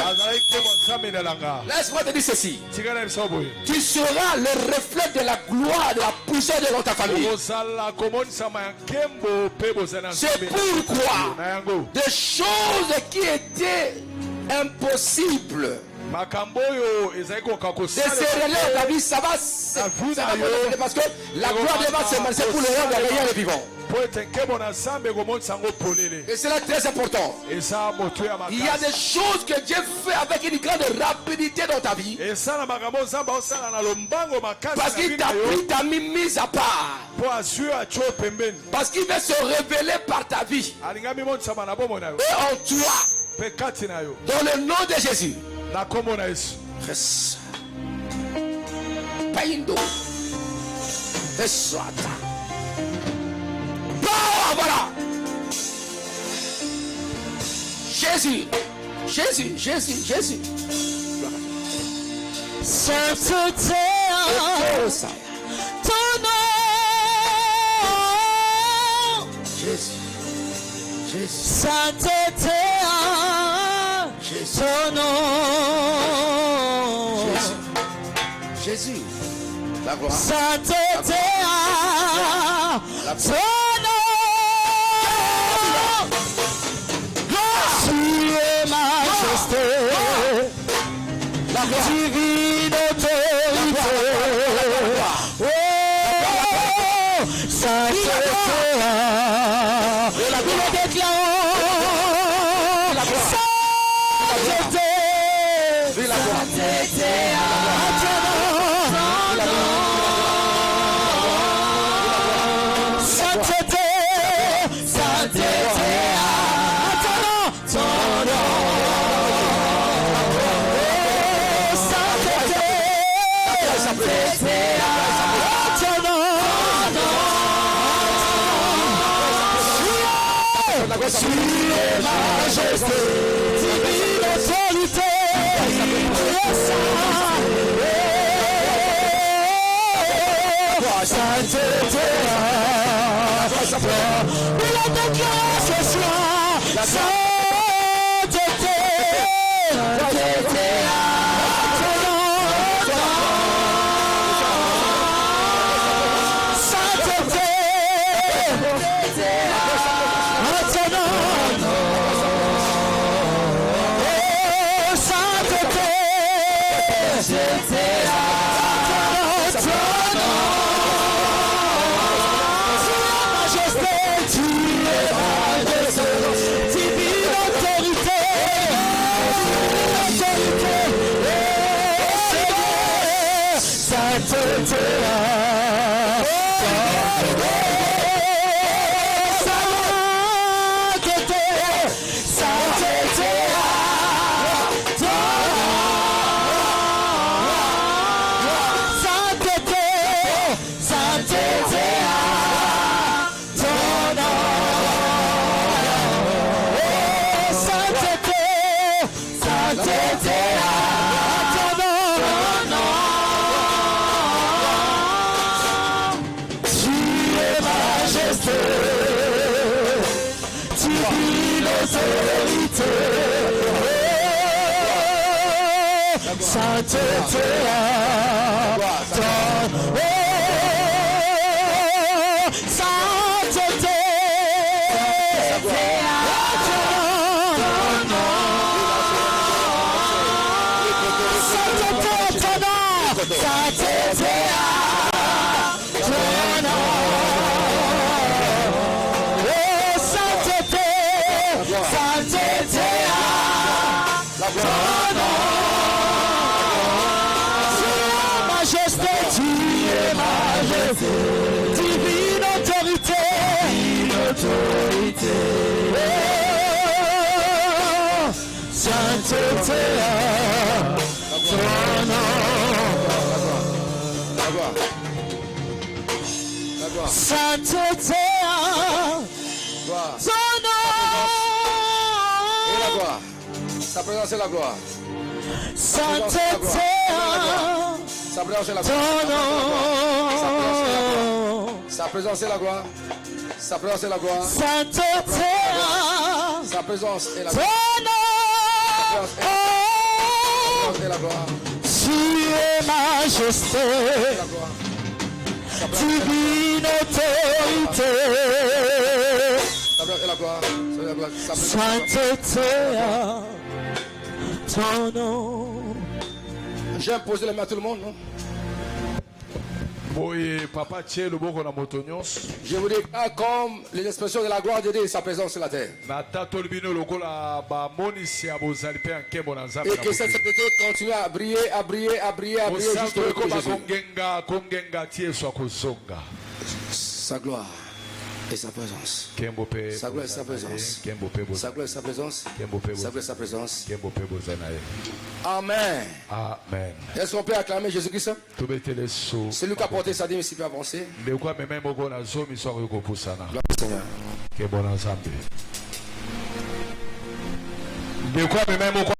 Laisse-moi te dire ceci. Tu seras le reflet de la gloire, de la puissance de ta famille. C'est pourquoi des choses qui étaient impossibles de se révéler dans ta vie, ça va parce que la gloire de Dieu va se manifester pour le roi derrière les vivants. Et c'est très important. Il y a des choses que Dieu fait avec une grande rapidité dans ta vie. Parce qu'il t'a pris, t'a mis à part. Parce qu'il veut se révéler par ta vie. Et en toi. Dans le nom de Jésus. Paindo. Voilà. Jésus. Sainteté à ton nom. Jésus. Sainteté à ton nom. Jésus. La gloire. Sainteté à ton nom. Majesté, la divine autorité, oh, sainteté, nous le déclarons, sainteté, sainteté, sainteté, sainteté. Majesté, divine autorité, sainteté, nous la déclarons ce soir, sainteté, sainteté, sainteté, divine autorité, sainteté, ton nom, sainteté, ton nom, et la gloire, sa présence est la gloire, sainteté, sa présence est la ton nom, sa présence est la gloire, sa présence est la gloire, sainteté, sa présence est la ton gloire, nom, et la gloire, tu es majesté, divine autorité, et la gloire, sainteté, ton nom. J'aime poser les mains à tout le monde, non? Je vous dis, comme les expressions de la gloire de Dieu et sa présence sur la terre. Et que cette sainteté continue à briller, à briller, à briller, à briller jusqu'au retour de Jésus. Sa gloire et sa présence. Sa gloire et sa présence. Sa gloire et sa présence. Sa gloire et sa présence. Amen. Amen. Est-ce qu'on peut acclamer Jésus-Christ? C'est lui qui a porté sa dîme ici peut avancer. Gloire au Seigneur.